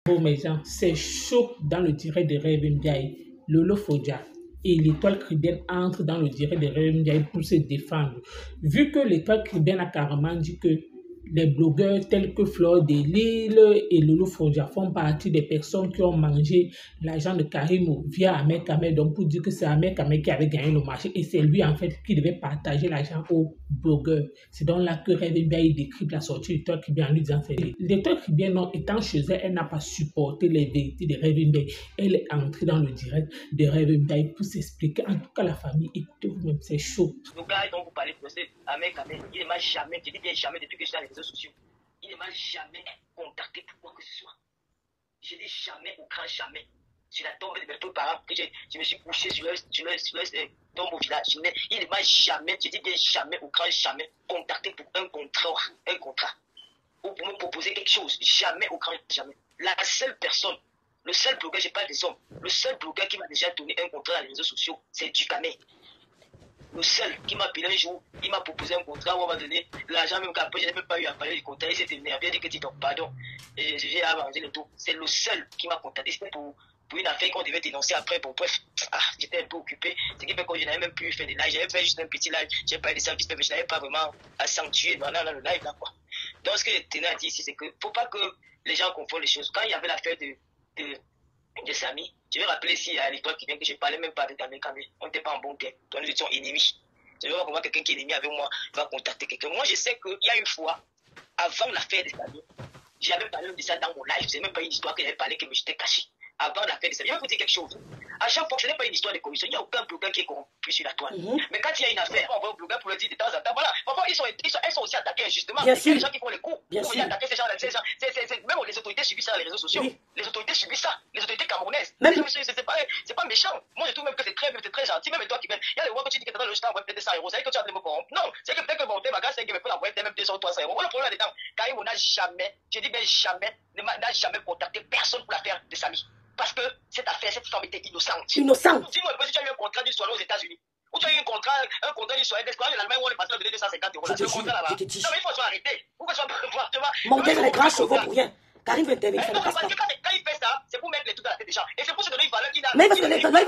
Pour mes gens, c'est chaud dans le direct de Rêve Ndiaye. Lolo Fodja et l'étoile Caribbean entrent dans le direct de Rêve Ndiaye pour se défendre. Vu que l'étoile Caribbean a carrément dit que les blogueurs tels que Fleur de Lille et Lolo Fodja font partie des personnes qui ont mangé l'argent de Karimo via Ahmed Kamel, donc pour dire que c'est Ahmed Kamel qui avait gagné le marché et c'est lui en fait qui devait partager l'argent aux blogueurs. C'est donc là que Rêve Ndiaye décrypte la sortie de l'étoile Caribbean en lui disant c'est lui. L'étoile Caribbean, non, étant chez elle n'a pas supporté les vérités de Rêve Ndiaye. Elle est entrée dans le direct de Rêve Ndiaye pour s'expliquer. En tout cas, la famille, écoutez vous-même, c'est chaud. Le gars dont vous parlez, c'est Ahmed Kamel, il ne m'a jamais, je dis bien jamais depuis que je suis dans les réseaux sociaux, il ne m'a jamais contacté pour quoi que ce soit. Je dis jamais, au grand jamais. Sur la tombe de mes deux parents, que je me suis couché sur leur tombe au village. Il ne m'a jamais, je dis bien jamais, au grand jamais, contacté pour un contrat. Ou pour me proposer quelque chose. Jamais, au grand jamais. La seule personne, le seul blogueur, je parle des hommes, le seul blogueur qui m'a déjà donné un contrat dans les réseaux sociaux, c'est Dukamé. Le seul qui m'a appelé un jour, il m'a proposé un contrat où on m'a donné l'argent, même qu'après je n'ai même pas eu à parler du contrat, il s'est énervé, il a dit que tu donc pardon, et j'ai avancé le tout. C'est le seul qui m'a contacté, c'était pour une affaire qu'on devait dénoncer après. Bon, bref, j'étais un peu occupé, ce qui fait que je n'avais même plus fait de live, j'avais fait juste un petit live, j'ai parlé de ça vite fait, mais je n'avais pas vraiment accentué dans le live là quoi. Donc ce que je tenais à dire ici, c'est que faut pas que les gens confondent les choses. Quand il y avait l'affaire de Samy, je vais rappeler ici à l'époque qui vient que je ne parlais même pas avec Ahmed Kamel. On n'était pas en bon terme. Donc nous étions ennemis. Je ne veux pas comment quelqu'un qui est ennemi avec moi va contacter quelqu'un. Moi, je sais qu'il y a une fois, avant l'affaire de Samy, j'avais parlé de ça dans mon live. Ce n'est même pas une histoire que j'avais parlé que j'étais caché. Avant l'affaire de Samy, je vais vous dire quelque chose. À chaque fois, ce n'est pas une histoire de commission. Il n'y a aucun blogueur qui est corrompu sur la toile. Mais quand il y a une affaire, on va au blogueur pour le dire de temps en temps. Voilà, parfois, elles sont aussi attaquées injustement. Il y a des gens qui font les coups. Bien sûr. Attaquer ces gens. Même les autorités subissent ça dans les réseaux sociaux. Oui. Les autorités subissent ça. Les autorités camerounaises. C'est pas méchant. Moi, je trouve même que c'est très gentil. Même toi qui viens. Il y a des moments que tu dis que tu as dans le jeté en web peut-être 100 €. C'est que tu as de me corrompre. Non, c'est que peut-être que mon bagage, c'est que me fait la web même 200 ou 300 €. Le problème là-dedans, Karim n'a jamais, je dis bien jamais, n'a jamais contacté personne pour l'affaire de Samy. Parce que cette affaire, cette femme était innocente. Innocente. Dis-moi, si tu as eu un contrat d'une soirée aux États-Unis, ou tu as eu un contrat d'une soirée d'escalade de l'Allemagne où on est passé à donner 250 €. C'est le contrat là-bas. Non, mais il faut arrêter. Pourquoi tu vas monter dans les grands chevaux pour rien. Karim veut intervenir. Quand il fait ça, c'est pour mettre les trucs dans la tête des gens. Et c'est pour se donner une valeur qu'il a. Mais il va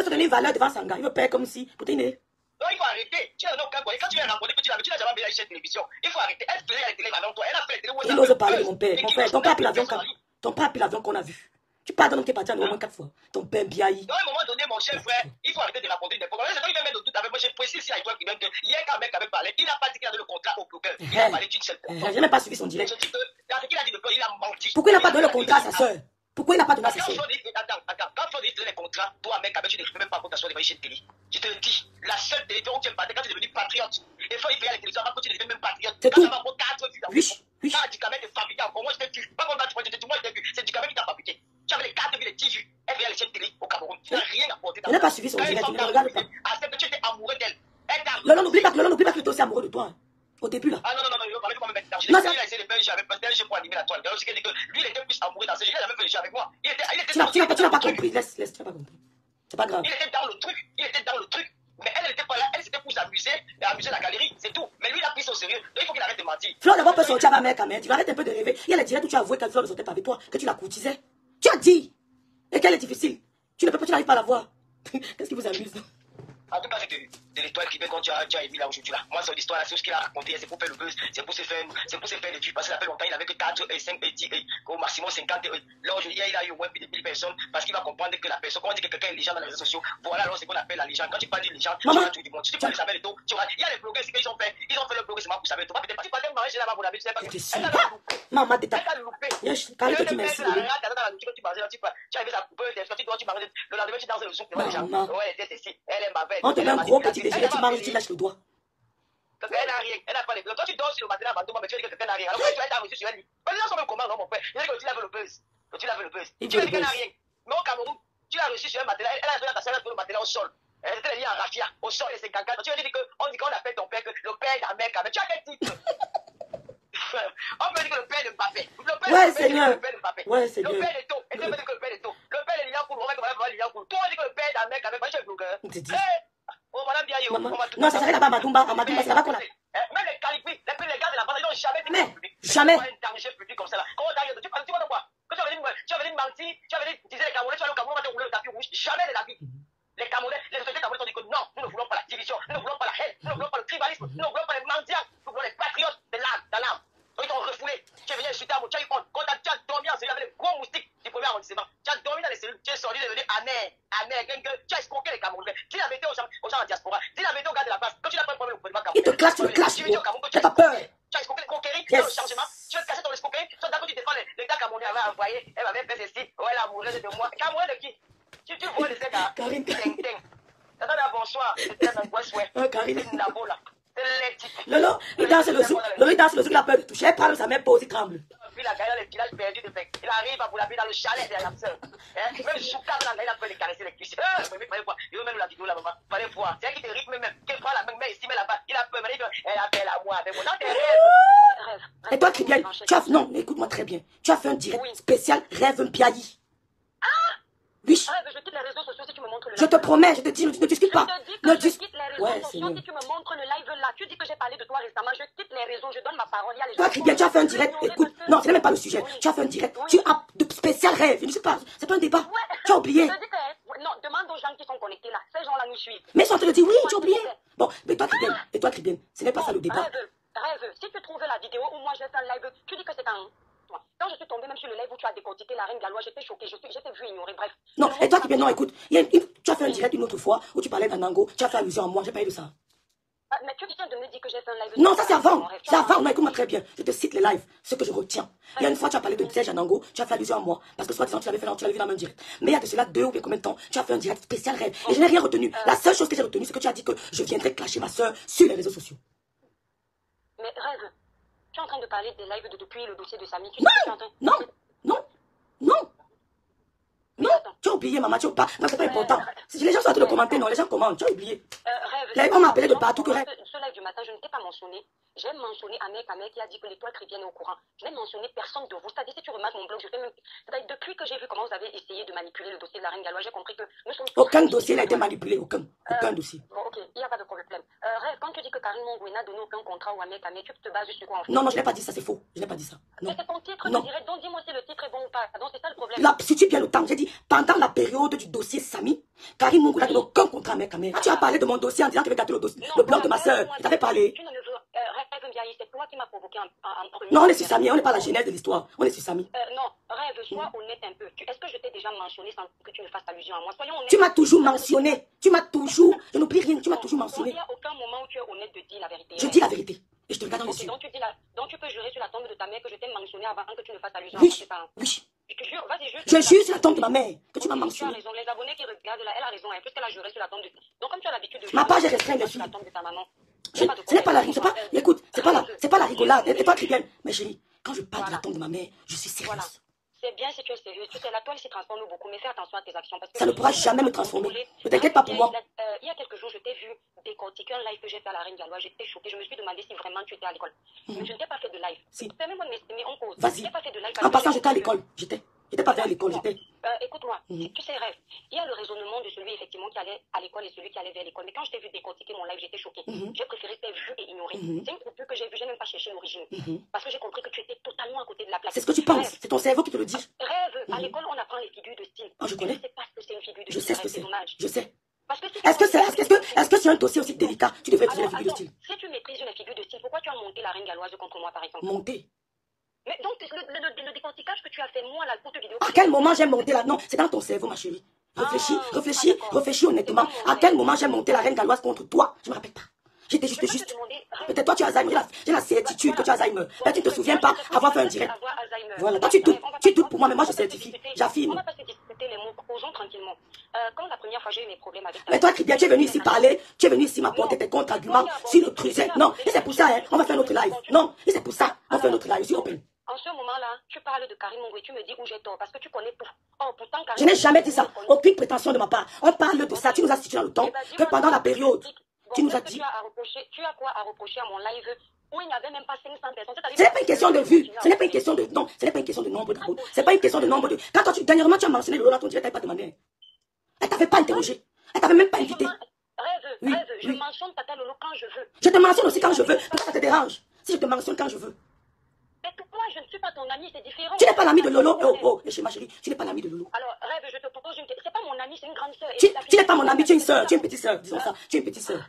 se donner une valeur devant Sanga. Il veut payer comme si. Pour t'aider. Non, il faut arrêter. Tu n'as aucun quoi. Quand tu viens raconter que tu n'as jamais vu la chaîne de télévision, il faut arrêter. Elle faisait la télé avant toi. Elle a fait la télé. Il n'ose parler de mon père. Mon frère, ton père a pris l'avion qu'on a vu. Tu parles d'un t'es parti au moins 4 fois. Ton père Biaï. À un moment donné, mon cher frère, il faut arrêter de raconter des problèmes. C'est toi qui viens mettre de tout avec moi. Je précise ici à toi qui vient que hier, quand un mec avait parlé, il n'a pas dit qu'il avait le contrat au bloqueur. Il a parlé d'une seule personne. Je n'ai même pas suivi son direct. Je dis que dans ce qu'il a dit de toi, il a menti. Pourquoi il n'a pas donné le contrat à sa soeur? Pourquoi il n'a pas donné à sa soeur? Quand Flo dit les contrats, toi, mec, avec tu ne même pas compte sur les chaînes télé. Je te le dis, la seule télévision où tu es parti quand tu es devenu patriote. Et il faut y faire les télévisions avant que tu ne deviennes même patriote. C'est tout. Quand tu as 4 vues dans le monde. Quand Dukamé te fabriqué encore, moi je t'ai vu. Pas comme tu vois, moi je t'ai vu. C'est Dukamé qui t'a fabriqué. Tu avais les 4 vues, les 10 vues. Elle fait les chaînes télé au Cameroun. Tu n'as rien apporté dans ça. Je n'ai pas suivi son direct, tu ne regardes pas. Accepte que tu étais amoureux d'elle. Lolo, n'oublie pas qu'il était aussi amoureux de toi. Au début là. Ah non, il va pas me mettre dans le jeu. Il a essayé de faire le jeu avec moi. C'était un jeu pour animer la toile. D'ailleurs, c'est que lui, il était plus amoureux dans ce jeu. Il a jamais fait le jeu avec moi. Tu n'as pas compris. Laisse, tu n'as pas compris. C'est pas grave. Il était dans le truc. Mais elle n'était pas là. Elle, c'était pour s'amuser et amuser la galerie. C'est tout. Mais lui, il a pris ça au sérieux. Donc, il faut qu'il arrête de mentir. Fleur d'abord peut sortir avec Ahmed. Tu vas arrêter un peu de rêver. Il y a les directs où tu as avoué que Fleur ne sortait pas avec toi, que tu la courtisais. Tu as dit. Et qu'elle est difficile. Tu n'arrives pas à la voir. Qu'est-ce qui vous amuse? En tout cas, c'est de l'étoile qui fait quand tu as émis là aujourd'hui là. Moi, c'est l'histoire là, c'est ce qu'il a raconté, c'est pour faire le buzz, c'est pour se faire les vues. Parce que ça fait longtemps, il avait que 4 et 5 et 10 au maximum 50. Là, aujourd'hui, il a eu au moins plus de 1000 personnes parce qu'il va comprendre que la personne, quand on dit que quelqu'un est légende dans les réseaux sociaux, voilà alors c'est qu'on appelle la légende. Quand tu parles d'une légende, tu vas tout du monde. Si tu parles de Samuel Eto'o, tu vois, il y a les blogueurs ici qu'ils ont fait le blog seulement pour Samuel Eto'o. Peut-être pas, tu parles d'un mariage là-bas pour la vie, tu sais pas. Elle a loupé. Maman, t'es elle a loupé. Quand te dit merci. Tu avais sa coupeuse, tu manges le lendemain, tu danses le souk devant les gens. Ouais, elle était ici, elle est ma belle. On te met un gros petit déjeuner, tu manges, tu lâches le doigt. Elle n'a rien, elle n'a pas les buzz. Toi, tu dors sur le matin à Bandouma, mais tu dis que quelqu'un n'a rien. Alors, tu vas être reçu sur elle. Mais les gens sont même comment, non, mon père? Il dit que tu laves le buzz. Tu laves le buzz. Tu dis qu'elle n'a rien. Mais au Cameroun, tu l'as reçu sur un matelas. Elle a joué dans ta salle, le matelas au sol. Elle était liée en raffia, au sol, et c'est caca. Tu vas dire qu'on appelle ton père que le père d'Ahmed Kamel. Tu as quel titre? On peut dire que le père de Mbappé. Ouais, Seigneur. Le père de Mbappé. Ouais, Seigneur. Le père de To. Et tu veux dire que le père de To. Le père de Lilian Koul. On va dire Lilian Koul. Toi, on dit que le père d'Ahmed Kamel. Moi, je suis un blogueur. Oh, madame Biayo. Non, ça s'arrête là-bas à Madoumba. À Madoumba, c'est là-bas qu'on a. Même les calipis, les gars de la bande, ils n'ont jamais dit mais jamais. un danger public comme ça là. Comment t'as tu vas de quoi? Que tu as venu mentir venu utiliser les Camerounais, tu vas aller au Cameroun, on va te rouler le tapis rouge. Jamais de la vie. Les Camerounais, les autorités camerounaises ont dit que non, nous ne voulons pas la division, nous ne voulons pas la haine, nous ne voulons pas le tribalisme, nous ne voulons pas les mendiants, nous voulons les patriotes de l'âme, dans l'âme. Ils t'ont refoulé, tu es venu insulter à moi, tu as eu honte. Quand tu as dormi en cellule avec les gros moustiques du premier arrondissement, tu as dormi dans les cellules, tu es sorti de devenir amer, tu as escroqué les Camerounais. Dis la vérité aux gens en diaspora, dis la vérité aux gars de la place. Quand tu n'as pas un problème au gouvernement Il te classe, tu le classes. T'as pas peur. Tu as escroqué les conquéris, tu as le changement, tu veux te casser ton escroquerie, toi d'accord tu défends les gars camerounais avaient envoyé, elle m'avait fait ceci, ouais la amoureuse de moi. Camerounais de qui? Tu vois les gars, Karine. Bonsoir, c'était un angoisse, ouais. Karine. C'est une labo là. Lolo, il danse le zouk. Lolo, il danse le zouk, il a peur de toucher. Elle parle, sa même pose, il tremble. Puis la gagne, il a perdu de bec. Il arrive à vous laver dans le chalet de la sœur. Même Chouka, il a peur de caresser les cuisses. Fallait voir. Il veut même la vidéo là, maman. Fallait voir. C'est elle qui te rythme même. Qu'elle prend la main ici, mais là-bas. Il a peur. Elle appelle à moi avec moi. Dans tes rêves. Et toi, Tribienne, tu as. Non, écoute-moi très bien. Tu as fait un direct spécial Rêve Mpiayi. Oui. Je quitte les réseaux sociaux si tu me montres le live. Je te promets, je te dis, ne discute pas. Je te dis que je quitte les réseaux sociaux si tu me montres le live là. Tu dis que j'ai parlé de toi récemment. Je quitte les réseaux, je donne ma parole. Toi, Tribienne, tu as fait un direct. Écoute, non, ce n'est même pas le sujet. Tu as fait un direct. Tu as de spécial rêve. Je ne sais pas, c'est pas un débat. Tu as oublié. Non, demande aux gens qui sont connectés là. Ces gens-là nous suivent. Mais ils sont en train de dire oui, tu as oublié. Bon, mais toi, Tribienne, ce n'est pas ça le débat. Rêve, si tu trouves la vidéo où moi j'ai fait un live, tu dis que c'est un. Quand je suis tombée même sur le live où tu as décortiqué la reine Gallois, j'étais choquée, je t'ai vu ignorer, bref. Non, et toi, Tribienne, non, écoute, tu as fait un direct une autre fois où tu parlais d'un Nango, tu as fait allusion à moi, j'ai pas eu de ça. Mais tu viens de me dire que j'ai fait un live. Non, ça c'est avant. C'est avant, non, écoute-moi très bien. Je te cite les lives, ce que je retiens. Il y a une fois, tu as parlé de Serge Anango, tu as fait allusion à moi. Parce que soi-disant, tu l'avais vu dans le même direct. Mais il y a de cela 2 ou bien combien de temps, tu as fait un direct spécial rêve. Et je n'ai rien retenu. La seule chose que j'ai retenue, c'est que tu as dit que je viendrais clasher ma soeur sur les réseaux sociaux. Mais rêve, tu es en train de parler des lives depuis le dossier de Samy. Non, tu as oublié, maman, tu as pas. Non, c'est pas important. Si les gens sont en train de commenter, non, les gens commentent, tu as oublié. On m'a appelé de partout que rêve. Ce live du matin, je ne t'ai pas mentionné. J'ai mentionné Amek qui a dit que l'étoile chrétienne est au courant. Je n'ai mentionné personne de vous. C'est-à-dire, si tu remarques mon blog, je fais même. Depuis que j'ai vu comment vous avez essayé de manipuler le dossier de la reine Gallois, j'ai compris que nous sommes. Aucun dossier n'a été manipulé, aucun dossier. Bon, ok, il n'y a pas de problème. Rêve, quand tu dis que Karine Mongoué n'a donné aucun contrat ou Amek, tu te bases sur quoi en fait? Non, je n'ai pas dit ça, c'est faux. Je n'ai pas dit ça. Mais c'est ton titre, je dirais. Donc, dis-moi si le titre est bon ou pas. Donc, c'est ça le problème. Là, si tu bien le temps, j'ai dit, pendant la période du dossier Samy, Karine Mongoué n'a donné aucun contrat à Amek. Tu as parlé de mon dossier en disant qu'il avait gâté le blog de ma soeur. Tu avais parlé. Tu ne me veux. Rêve, c'est toi qui m'as provoqué en premier. Non, on est sur Samy, on n'est pas la genèse de l'histoire. On est sur Samy. Non, Rêve, sois honnête un peu. Est-ce que je t'ai déjà mentionné sans que tu me fasses allusion à moi? Soyons honnêtes. Tu m'as toujours mentionné. Tu m'as toujours. Je n'oublie rien, tu m'as toujours mentionné. Il n'y a aucun moment où tu es honnête de dire la vérité. Je dis la vérité. Et je te regarde dans les yeux. Donc tu peux jurer sur la tombe de ta mère que je t'ai mentionné avant que tu ne fasses allusion à moi. Oui. Je te jure, vas-y, je jure sur la tombe de ma mère que tu m'as mentionné. Tu as raison, les abonnés qui regardent là, elle a raison, puisqu'elle a juré sur la tombe de. Donc comme tu as l'habitude de jurer ma page est restreinte, sur la tombe de ta maman. Ce n'est pas la rigolade. Écoute, c'est pas la rigolade. Et toi, Tribienne, mais chérie, quand je parle de la tombe de ma mère, je suis sérieuse. Voilà. C'est bien si tu es sérieuse. Tu sais, la toile s'y transforme beaucoup, mais fais attention à tes actions. Parce que ça ne pourra jamais me transformer. Ne t'inquiète pas pour moi. Il y a quelques jours, je t'ai vu décortiquer un live que j'ai fait à la Reine Gallois. J'étais choquée. Je me suis demandé si vraiment tu étais à l'école. Mais je ne t'ai pas fait de live. Si. Permets-moi de m'estimer en cause. Vas-y. Je n'ai pas fait de live. En passant, j'étais à l'école. J'étais pas vers l'école, j'étais. Écoute-moi, tu sais, Rêve, il y a le raisonnement de celui effectivement qui allait à l'école et celui qui allait vers l'école. Mais quand je t'ai vu décortiquer mon live, j'étais choquée. J'ai préféré t'ai vu et ignorer. C'est une coupure que j'ai vue, j'ai même pas cherché l'origine. Parce que j'ai compris que tu étais totalement à côté de la plaque. C'est ce que tu penses, c'est ton cerveau qui te le dit. Rêve, à l'école, on apprend les figures de style. Je connais. Je sais pas ce que c'est une figure de style. Je sais ce que c'est. Je sais. Est-ce que c'est un dossier aussi délicat? Tu devrais utiliser les figures de style. Si tu maîtrises les figures de style, pourquoi tu as monté la Reine Galloise contre moi, par exemple? Monté? Mais donc, le décortiquage que tu as fait, moi, la courte vidéo... À quel moment j'ai monté là? Non, c'est dans ton cerveau, ma chérie. Réfléchis honnêtement. À quel moment j'ai monté la Reine Galloise contre toi? Je ne me rappelle pas. J'étais juste. Peut-être toi, tu as Alzheimer. J'ai la certitude que tu as Alzheimer. Mais tu ne te souviens pas avoir fait un direct. Voilà, toi, tu doutes pour moi, mais moi, je certifie. J'affirme. On va pas se discuter les mots, posons tranquillement. Quand la première fois, j'ai eu mes problèmes avec ta... Mais toi, Tribienne, tu es venu ici parler, tu es venu ici m'apporter tes contre-arguments sur le truc. Non, et c'est pour ça, hein, on va faire notre live. Non, et c'est pour ça, on fait notre live. Je suis open. En ce moment-là, tu parles de Karine Mongoué, tu me dis où j'ai tort, parce que tu connais tout. Oh, pourtant, je n'ai jamais dit ça, aucune prétention de ma part. On parle de ça, tu nous as situé dans le temps, que pendant la période, tu nous as dit... Tu as quoi à reprocher à mon live où il n'y avait même pas 500 personnes? Ce n'est pas une question de vue, ce n'est pas une question de... Non, ce n'est pas une question de nombre d'abos, c'est pas une question de nombre de... Quand dernièrement tu as mentionné le rôle dans ton direct, tu n'avais pas demandé. Elle t'avait pas interrogé, elle t'avait même pas invité. Rêve, je mentionne Tata Lolo quand je veux. Je te mentionne aussi quand je veux, pourquoi ça te dérange? Si je te mentionne quand je veux. Mais moi, je ne suis pas ton ami, c'est différent. Tu n'es pas l'ami de Lolo. Oh, chez ma chérie, tu n'es pas l'ami de Lolo. Alors, Rêve, je te propose une... C'est pas mon ami, c'est une grande sœur. Tu n'es pas mon ami, tu es une sœur, tu es une petite sœur, disons ça. Tu es une petite sœur.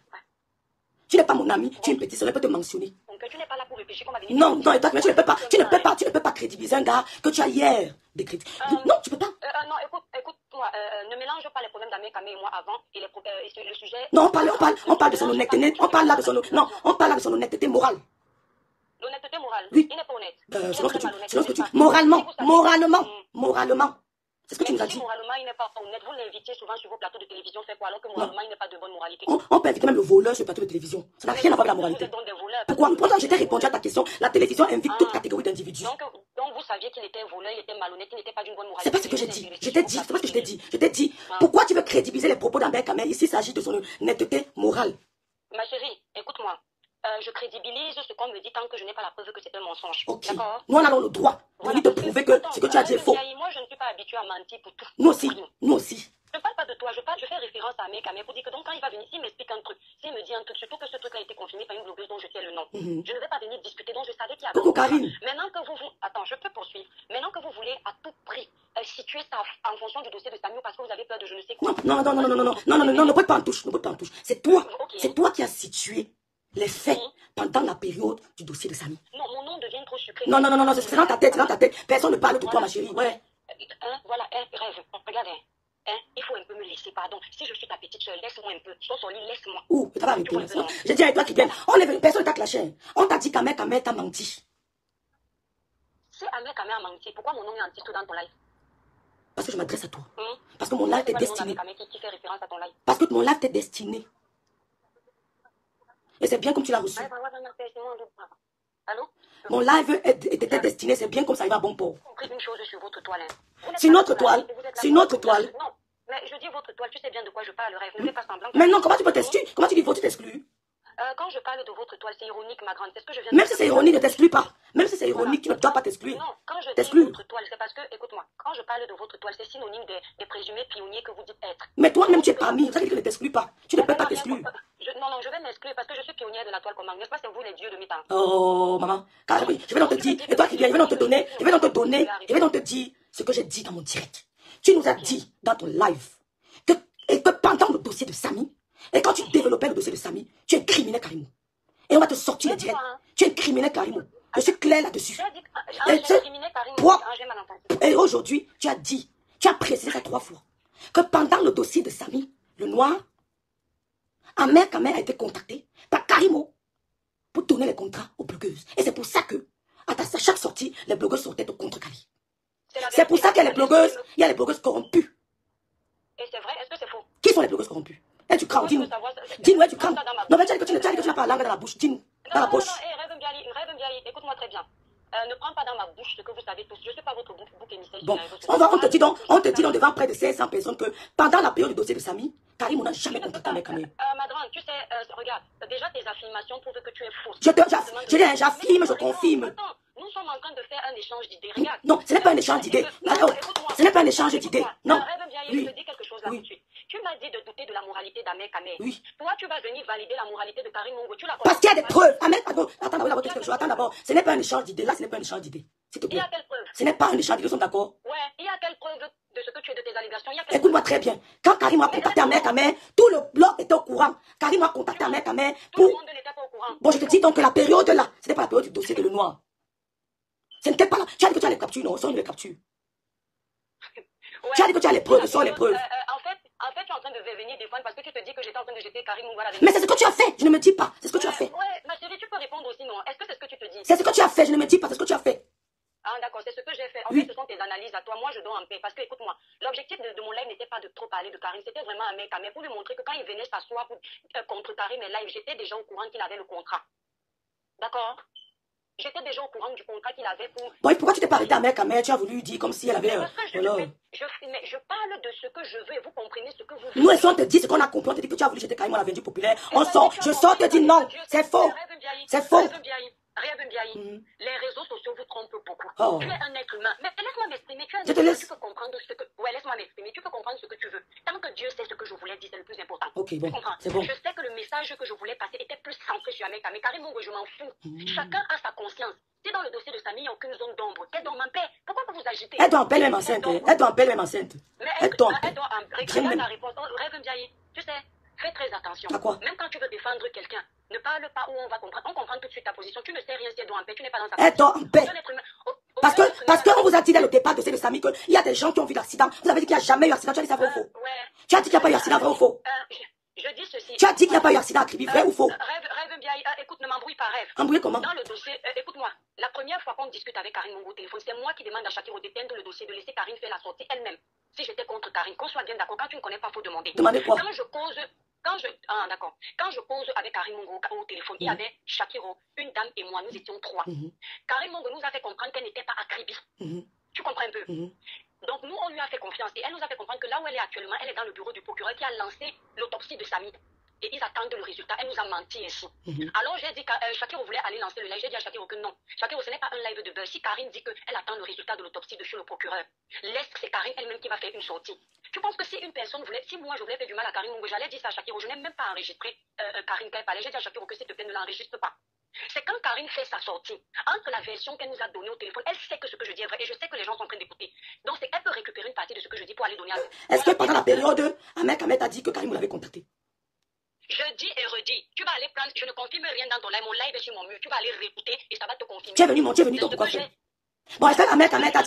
Tu n'es pas mon ami, tu es une petite sœur, elle peut te mentionner. Donc, tu n'es pas là pour réfléchir comme non, non, tu ne peux pas crédibiliser un gars que tu as hier décrédité. Non, tu peux pas. Non, écoute-moi, ne mélange pas les problèmes d'Amé, Kamé et moi avant et le sujet. Non, on parle de son honnêteté, on parle là de son honnêteté morale. L'honnêteté morale. Oui. Il n'est pas honnête. Selon ce que tu... Moralement. C'est ce que tu nous as dit. Moralement, il n'est pas honnête. Vous l'invitez souvent sur vos plateaux de télévision, fait quoi? Alors que moralement, il n'est pas de bonne moralité. On peut inviter même le voleur sur le plateau de télévision. Ça n'a rien à voir avec la moralité. Pourquoi? Pourtant, j'étais répondu à ta question. La télévision invite toute catégorie d'individus. Donc, vous saviez qu'il était voleur, il était malhonnête, il n'était pas d'une bonne moralité. C'est pas ce que j'ai dit. C'est pas ce que je t'ai dit. Je t'ai dit, pourquoi tu veux crédibiliser les propos d'Amé Kamé? Ici, il s'agit de son honnêteté morale. Ma chérie, écoute-moi. Je crédibilise ce qu'on me dit tant que je n'ai pas la preuve que c'est un mensonge. Okay. D'accord? Nous, on a le droit de te prouver que ce que tu as dit est faux. Moi, je ne suis pas habituée à mentir pour tout. Nous aussi. Je ne parle pas de toi, je fais référence à Amé Kamé pour dire que donc quand il va venir, s'il m'explique un truc, s'il me dit un truc, surtout que ce truc a été confirmé par une blogueuse dont je sais le nom, je ne vais pas venir discuter, donc je savais qu'il y avait... Coucou Karine. Maintenant que vous... Attends, je peux poursuivre. Maintenant que vous voulez à tout prix situer ça en fonction du dossier de Samuel parce que vous avez peur de je ne sais quoi. Non, ne brûle pas en touche, C'est toi qui as situé les faits pendant la période du dossier de Samy. Non, mon nom devient trop sucré. Non, c'est dans ta tête, Personne ne parle pour toi, ma chérie. Ouais. Voilà, Rêve, regarde, il faut un peu me laisser, pardon. Si je suis ta petite soeur, laisse-moi un peu. Sois sur lit, laisse-moi. Ouh, tu vas arrêter. J'ai dit avec toi qui vienne. Personne ne t'a clashé. On t'a dit qu'Amé Kamé t'a menti. Si Amé Kamé a menti, pourquoi mon nom est en titre dans ton live? Parce que je m'adresse à toi. Parce que mon live t'est destiné. Qui fait référence à ton live? Parce que mon live t'est destiné. Et c'est bien comme tu l'as reçu. Allô? Mon live était destiné, c'est bien comme ça, il va à bon port. Une chose sur votre toile. C'est notre toile. C'est notre toile. Non, mais je dis votre toile, tu sais bien de quoi je parle, Rêve. Ne fais pas semblant. Mais non, comment tu peux t'exclure? Comment tu dis faut tu t'exclus? Quand je parle de votre toile, c'est ironique, ma grande. C'est ce que je viens de dire. Même si c'est ironique, ne t'exclus pas. Même si c'est ironique, tu ne dois pas t'exclure. Non, quand je dis votre toile, c'est parce que, écoute-moi, quand je parle de votre toile, c'est synonyme des présumés pionniers que vous dites être. Mais toi-même, tu es parmi. Ça veut dire que ne t'exclus pas. Tu ne peux pas t'exclure. Non, je vais m'exclure parce que je suis pionnière de la toile commande. N'est-ce pas, c'est vous les dieux de mes temps. Oh, maman. Car oui, je vais donc te dire. Et toi qui viens, je vais donc te donner. Je vais donc te dire ce que j'ai dit dans mon direct. Tu nous as dit dans ton live que pendant le dossier de Samy, et quand tu développais le dossier de Samy, tu incriminais Karimou. Et on va te sortir les directs. Tu incriminais Karimou. Je suis clair là-dessus. Et aujourd'hui, tu as précisé ça 3 fois, que pendant le dossier de Samy, le noir, Amé Kamé a été contacté par Karimou pour donner les contrats aux blogueuses. Et c'est pour ça que, à chaque sortie, les blogueuses sortaient contre Kali. C'est pour ça qu'il y a les blogueuses corrompues. Et c'est vrai, est-ce que c'est faux? Qui sont les blogueuses corrompues? Et tu crains, dis-nous. Dis-nous, tu crains. Non, mais tu as dit que tu n'as pas la langue dans la bouche. Dis-nous, dans la bouche. Rêve Mbiali, écoute-moi très bien. Ne prends pas dans ma bouche ce que vous savez tous. Je ne suis pas votre bouc émissaire. Bon, on te dit donc devant près de 500 personnes que pendant la période du dossier de Samy, Karim n'a jamais contacté Amé Kamé. Madame, tu sais, regarde, déjà tes affirmations prouvent que tu es fausse. J'affirme, je confirme. Attends, nous sommes en train de faire un échange d'idées. Regarde. Non, ce n'est pas un échange d'idées. Ce n'est pas un échange d'idées. Non. Je te dis quelque chose là tout de suite. Tu m'as dit de douter de la moralité d'Amé Kamé. Oui. Toi, tu vas venir valider la moralité de Karim Mongo. Parce qu'il y a des preuves. Attends d'abord. Ce n'est pas un échange d'idées. Là, ce n'est pas un échange d'idées. S'il te plaît. Il y a quelle preuve? Ce n'est pas un échange d'idées, nous sommes d'accord? Ouais. Il y a quelle preuve de ce que tu es de tes allégations? Écoute-moi très bien. Quand Karim a contacté Amé Kamé, tout le blog était au courant. Karim a contacté Amé Kamé pour... Tout le monde n'était pas au courant. Bon, je te dis donc que la période là, ce n'est pas la période du dossier de Le Noir. Ce n'était pas là. Tu as dit que tu as les captures, non? Sors les captures. Tu as dit que tu as les preuves, sors les preuves. En fait, tu es en train de venir défendre parce que tu te dis que j'étais en train de jeter Karim Mongo à la vérité. Mais c'est ce que tu as fait, je ne me dis pas. C'est ce que tu as fait. Ouais, ma chérie, tu peux répondre aussi, non? Est-ce que c'est ce que tu te dis? C'est ce que tu as fait, je ne me dis pas, c'est ce que tu as fait. Ah, d'accord, c'est ce que j'ai fait. En fait, ce sont tes analyses à toi. Moi, je dois en paix. Parce que, écoute-moi, l'objectif de mon live n'était pas de trop parler de Karim. C'était vraiment un mec à pour lui montrer que quand il venait s'asseoir contre Karim et live, j'étais déjà au courant qu'il avait le contrat. D'accord? J'étais déjà au courant du contrat qu'il avait pour... Bon, et pourquoi tu t'es pas arrêté à Amé Kamé? Tu as voulu dire comme si elle avait... Mais je parle de ce que je veux et vous comprenez ce que vous voulez. Nous, et si on te dit ce qu'on a compris, on te dit que tu as voulu jeter Karim à la Vendue populaire. On sort, je sors, te dis non, c'est faux. C'est faux. Rêve Ndiaye, les réseaux sociaux vous trompent beaucoup. Oh. Tu es un être humain. Mais laisse-moi m'exprimer. Tu es un Je être te humain. laisse. Tu peux comprendre ce que... Ouais, laisse-moi m'exprimer. Tu peux comprendre ce que tu veux. Tant que Dieu sait ce que je voulais dire, c'est le plus important. Ok, bon, Tu comprends? c'est bon. Je sais que le message que je voulais passer était plus centré sur Ahmed Kamé. Karim Mongo, je m'en fous. Chacun a sa conscience. Si dans le dossier de Samy, il n'y a aucune zone d'ombre, qu'elle doit m'en paix. Pourquoi vous vous agitez? Elle doit en paix même enceinte. Elle doit en paix même enceinte. Mais Elle doit en paix. elle doit en paix. Regarde la réponse. Rêve Ndiaye. Tu sais, fais très attention. À quoi? Même quand tu veux défendre quelqu'un, ne parle pas où on va comprendre. On comprend tout de suite ta position. Tu ne sais rien si elle doit en paix. Tu n'es pas dans sa Elle doit en paix. position. Parce qu'on vous a dit dès le départ de Samy qu'il y a des gens qui ont vu l'accident. Vous avez dit qu'il n'y a jamais eu accident. Tu as dit ça vrai ou faux? Ouais. Tu as dit qu'il n'y a pas eu accident, vrai ou faux? Je dis ceci. Tu as dit qu'il n'y a pas eu accident à Kribi, vrai ou faux? Rêve Ndiaye, écoute, ne m'embrouille pas, rêve. Embrouillé comment? Dans le dossier, écoute-moi, la première fois qu'on discute avec Karine Mongo au téléphone, c'est moi qui demande à Shakiro d'éteindre le dossier, de laisser Karine faire la sortie elle-même. Si j'étais contre Karine, qu'on soit bien d'accord, quand tu ne connais pas, il faut demander. Demandez quoi? Quand je cause avec Karine Mongo au téléphone, il y avait Shakiro, une dame et moi, nous étions trois. Karine Mongo nous a fait comprendre qu'elle n'était pas à Kribi. Tu comprends un peu? Donc nous, on lui a fait confiance et elle nous a fait comprendre que là où elle est actuellement, elle est dans le bureau du procureur qui a lancé l'autopsie de Samy. Et ils attendent le résultat. Elle nous a menti ainsi. Alors j'ai dit que Shakiro voulait aller lancer le live. J'ai dit à Shakiro que non. Shakiro, ce n'est pas un live de buzz. Si Karine dit qu'elle attend le résultat de l'autopsie de chez le procureur, laisse que c'est Karine elle-même qui va faire une sortie. Tu penses que si une personne voulait, si moi je voulais faire du mal à Karine Mongo, j'allais dire ça à Shakiro, je n'ai même pas enregistré Karine quand elle parlait. J'ai dit à Shakiro que s'il te plaît ne l'enregistre pas. C'est quand Karine fait sa sortie, entre la version qu'elle nous a donnée au téléphone, elle sait que ce que je dis est vrai et je sais que les gens sont en train d'écouter. Donc c'est qu'elle peut récupérer une partie de ce que je dis pour aller donner à... Est-ce que pendant la période, Ahmed Kamé t'a dit que Karim vous l'avait contacté? Je dis et redis, tu vas aller prendre, je ne confirme rien dans ton live, mon live est sur mon mur, tu vas aller réécouter et ça va te confirmer. Tu es venu donc pourquoi faire? Bon, est-ce qu'Ahmed Kamé t'a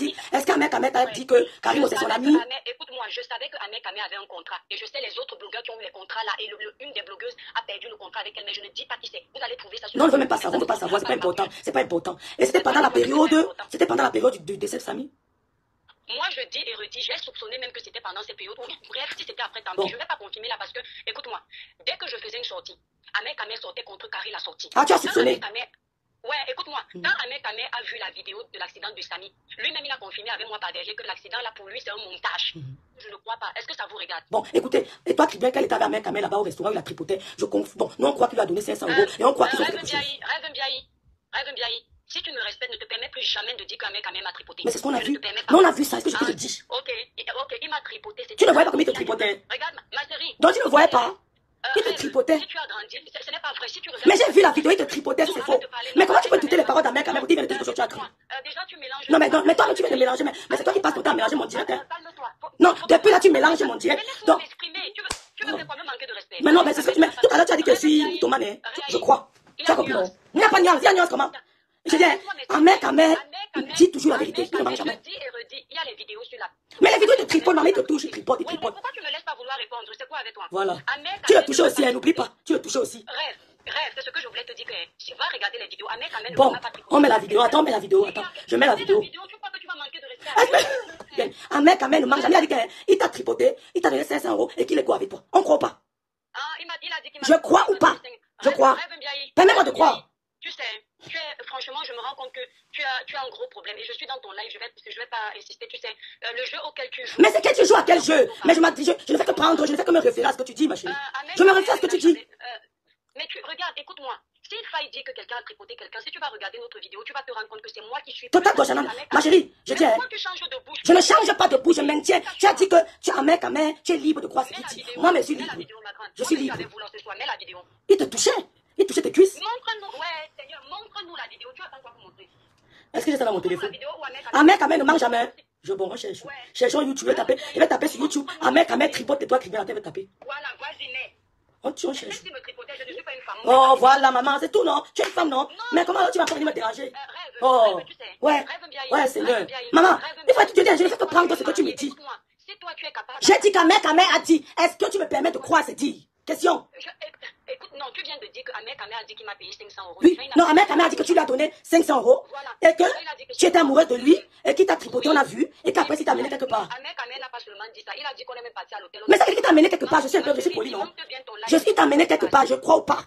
dit, que Karim c'est son ami? Écoute-moi, je savais que Ahmed Kamé avait un contrat et je sais les autres blogueurs qui ont eu les contrats là et une des blogueuses a perdu le contrat avec elle, mais je ne dis pas qui c'est. Vous allez trouver ça sur... Non, je ne veux même pas savoir, on ne veut pas savoir, c'est pas important, c'est pas important. Et c'était pendant la période du décès de Samy? Moi, je dis et redis, j'ai soupçonné même que c'était pendant cette période. Bref, si c'était après, tant pis. Je ne vais pas confirmer là parce que, écoute-moi, dès que je faisais une sortie, Ahmed Kamé sortait contre Karine la sortie. Ah, tu as soupçonné? Ouais, écoute-moi, quand Ahmed Kamé a vu la vidéo de l'accident de Samy, lui-même il a confirmé avec moi par derrière que l'accident là pour lui c'est un montage. Je ne crois pas. Est-ce que ça vous regarde? Bon, écoutez, et toi, Tribun, qu'elle était avec Ahmed Kamé là-bas au restaurant, il a tripoté. Bon, nous on croit qu'il lui a donné 500 € et on croit qu'ils ont fait quelque chose. Rêve Ndiaye. Si tu me respectes, ne te permets plus jamais de dire qu'Ahmed Kamé m'a tripoté. Mais c'est ce qu'on a vu. Non, on a vu ça, est-ce que je te dis? Ok, il m'a tripoté. Tu ne voyais pas comment il te tripotait? Regarde, ma chérie. Donc tu ne voyais pas? Il te tripotait. Si tu as grandi, ce n'est pas vrai. Si tu regardes... Mais j'ai vu la vidéo, il te tripotait, c'est faux. Mais comment tu peux douter les paroles d'Ahmed Kamé pour dire que tu as cru? Déjà, tu mélanges... Non, mais toi, tu viens de mélanger. Mais c'est toi qui passes ton temps à mélanger mon direct. Non, depuis là, tu mélanges mon direct. Donc... Tu me fais quand même manquer de respect. Mais non, mais c'est ce que tu mets. Tout à l'heure, tu as dit que je suis mythomane. Je crois. Tu as compris, non? Il n'y a pas de nuance. Il y a nuance comment? Je dis, Ahmed Kamé, il dit toujours la vérité. Il ne ment jamais. Je dis et redis, il y a les vidéos sur la... Mais les vidéos de tripote, maman, il te touche, il tripote, il tripote. Pourquoi tu me laisses pas vouloir répondre? C'est quoi avec toi? Voilà. Tu le touches aussi, n'oublie pas. Tu le touches aussi. Rêve, c'est ce que je voulais te dire. Tu vas regarder les vidéos. Ahmed Kamé ne bon, va pas tripoter. On met la vidéo. Attends, on met la vidéo. Attends, je mets la vidéo. Tu crois que tu vas manquer de respect? Ahmed Kamé ne ment jamais. Il a dit qu'il t'a tripoté, il t'a donné 500 € et qu'il est quoi avec toi? On croit pas. Il a dit qu'il m'a... Je crois ou pas? Je crois. Permets-moi de croire. Tu sais, franchement, je me rends compte que tu as un gros problème et je suis dans ton live, je vais pas insister, tu sais, le jeu auquel tu joues... Mais c'est que tu joues à quel jeu? Mais je ne fais que prendre, je ne fais que me référer à ce que tu dis, ma chérie. Je me réfère à ce que tu dis. Mais regarde, écoute-moi, s'il faille dire que quelqu'un a tripoté quelqu'un, si tu vas regarder notre vidéo, tu vas te rendre compte que c'est moi qui suis... Total gauche, ma chérie, je dis... Je ne change pas de bouche, je maintiens. Tu as dit que tu as Ahmed Kamé, tu es libre de croire ce qu'il dit. Moi, je suis libre. Je suis libre. Il te touchait. Il touchait tes cuisses. Montre-nous, ouais, Seigneur, montre-nous la vidéo. Tu attends quoi pour montrer? Est-ce que j'ai ça dans mon téléphone? Ahmed Kamé ne mange jamais. On cherche. Cherchons YouTube, il va taper sur YouTube. Ahmed Kamé tripote et toi, Kribi, il va taper. Voilà, voisinet. On cherche. Si me tripotais, je ne suis pas une femme. Oh, voilà, maman, c'est tout, non? Tu es une femme, non? Mais comment tu vas pas venir me déranger? Oh, ouais, Seigneur. Maman, il faut que tu te dises, je ne fais que prendre ce que tu me dis. J'ai dit qu'Ahmed Kamé a dit, est-ce que tu me permets de croire ce dit? Question. Écoute, non, tu viens de dire que Ahmed Kamé a dit qu'il m'a payé 500 €. Oui, non, Ahmed Kamé a dit que tu lui as donné 500 € et que tu étais amoureuse de lui et qu'il t'a tripoté, on a vu, et qu'après, il t'a amené quelque part. Ahmed Kamé n'a pas seulement dit ça, il a dit qu'on est même parti à l'hôtel. Mais ça veut dire qu'il t'a amené quelque part, je suis poli, non? Je suis amené quelque part, je crois ou pas?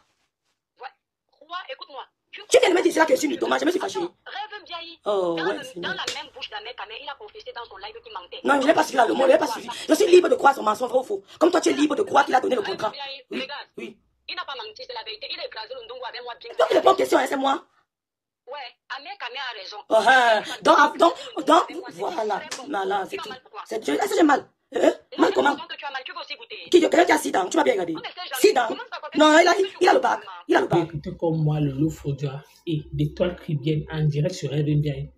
Crois, écoute-moi. Tu viens de me dire ça que je suis mythomane, je me suis fâchée. Rêve Ndiaye. Oh, dans ouais, la même bouche d'Ahmed Kamé, il a confessé dans son live qu'il mentait. Non, je n'ai pas suivi là, le mot, je n'ai pas suivi. Je suis libre de croire son mensonge, vrai ou faux. Comme toi, tu es libre de croire qu'il a donné le contrat. Oui, oui. Il n'a pas menti, c'est la vérité. Il a écrasé le ndongo avec moi bien. Toi qui réponds aux questions, c'est moi. Ouais, Ahmed Kamé a raison. Voilà. Malin, c'est tout. Est-ce que j'ai mal? Mal comment? Quelqu'un qui a sit down, tu m'as bien regardé. Sit down. Non, il a le bac. Il a le bac. Écoutez comme moi, Lolo Fodia et d'étoiles caribéennes en direct sur RMBI.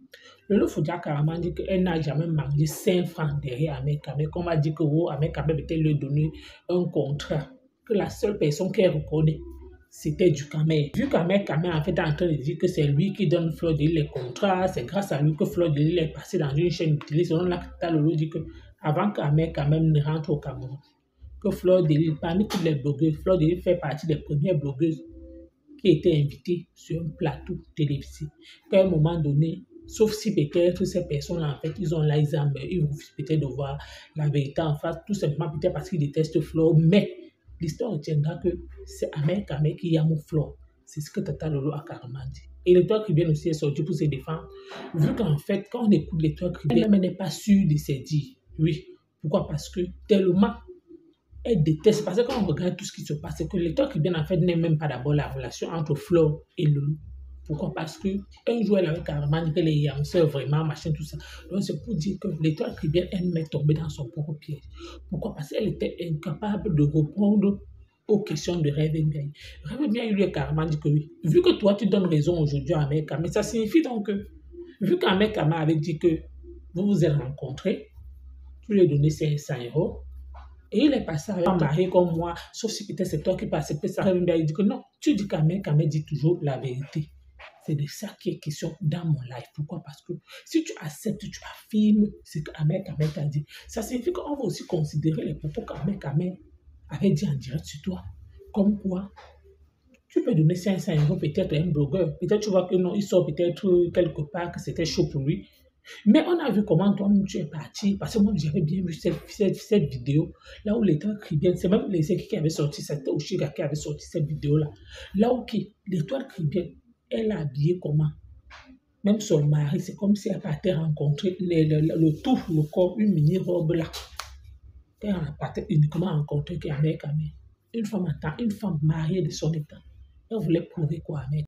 Lolo Fodia carrément dit qu'elle n'a jamais mangé 5 francs derrière Ahmed Kamé. Qu'on m'a dit que Ahmed Kamé peut lui donner un contrat. Que la seule personne qu'elle reconnaît, c'était du Kamé. Vu qu'Ahmed Kamé en fait est en train de dire que c'est lui qui donne Fleur de Lys les contrats, c'est grâce à lui que Fleur de Lys est passé dans une chaîne de télé. Selon l'acteur, Lolo dit que avant qu'Ahmed Kamé ne rentre au Cameroun, que Fleur de Lys, parmi toutes les blogueuses, Fleur de Lys fait partie des premières blogueuses qui étaient invitées sur un plateau télévisé. Qu'à un moment donné, sauf si peut-être ces personnes-là, en fait, ils ont l'Alzheimer, ils refusent peut-être de voir la vérité en face, tout simplement peut-être parce qu'ils détestent Fleur, mais l'histoire retiendra que c'est Ahmed Kamé qui a mon Fleur. C'est ce que Tata Lolo a carrément dit. Et l'étoile caribéenne aussi est sortie pour se défendre, vu qu'en fait, quand on écoute l'étoile caribéenne, elle n'est pas sûre de se dire. Oui. Pourquoi? Parce que tellement elle déteste, parce que quand on regarde tout ce qui se passe, c'est que l'étoile caribéenne, en fait, n'est même pas d'abord la relation entre Fleur et Lolo. Pourquoi? Parce qu'un jour, elle avait carrément dit qu'elle est yanceur, vraiment, machin, tout ça. Donc, c'est pour dire que l'étoile caribéenne, elle m'est tombée dans son propre piège. Pourquoi? Parce qu'elle était incapable de répondre aux questions de RMBI. RMBI lui a carrément dit que oui. Vu que toi, tu donnes raison aujourd'hui à Ahmed Kamé, ça signifie donc que, vu qu'Ahmed Kamé avait dit que vous vous êtes rencontrés, tu lui as donné 500 €, et il est passé avec un mari comme moi, sauf si peut-être c'est toi qui peux accepter ça. Il dit que non, tu dis qu'Ahmed Kamé dit toujours la vérité. C'est de ça qui est question dans mon life. Pourquoi? Parce que si tu acceptes, tu affirmes ce qu'Ahmed Kamé t'a dit, ça signifie qu'on va aussi considérer les propos qu'Ahmed Kamé avait dit en direct sur toi. Comme quoi, tu peux donner 500 € peut-être à un blogueur. Peut-être tu vois que non, il sort peut-être quelque part, que c'était chaud pour lui. Mais on a vu comment toi-même tu es parti, parce que moi j'avais bien vu cette vidéo, là où l'étoile caribéenne, c'est même les équipes qui avaient sorti, c'était Oshiga qui avait sorti cette vidéo-là, là où l'étoile caribéenne, elle a habillé comment? Même son mari, c'est comme si elle partait rencontrer le tout, le corps, une mini-robe là. Elle partait uniquement rencontrer Ahmed Kamé. Une femme mariée de son état. Elle voulait prouver quoi, Ahmed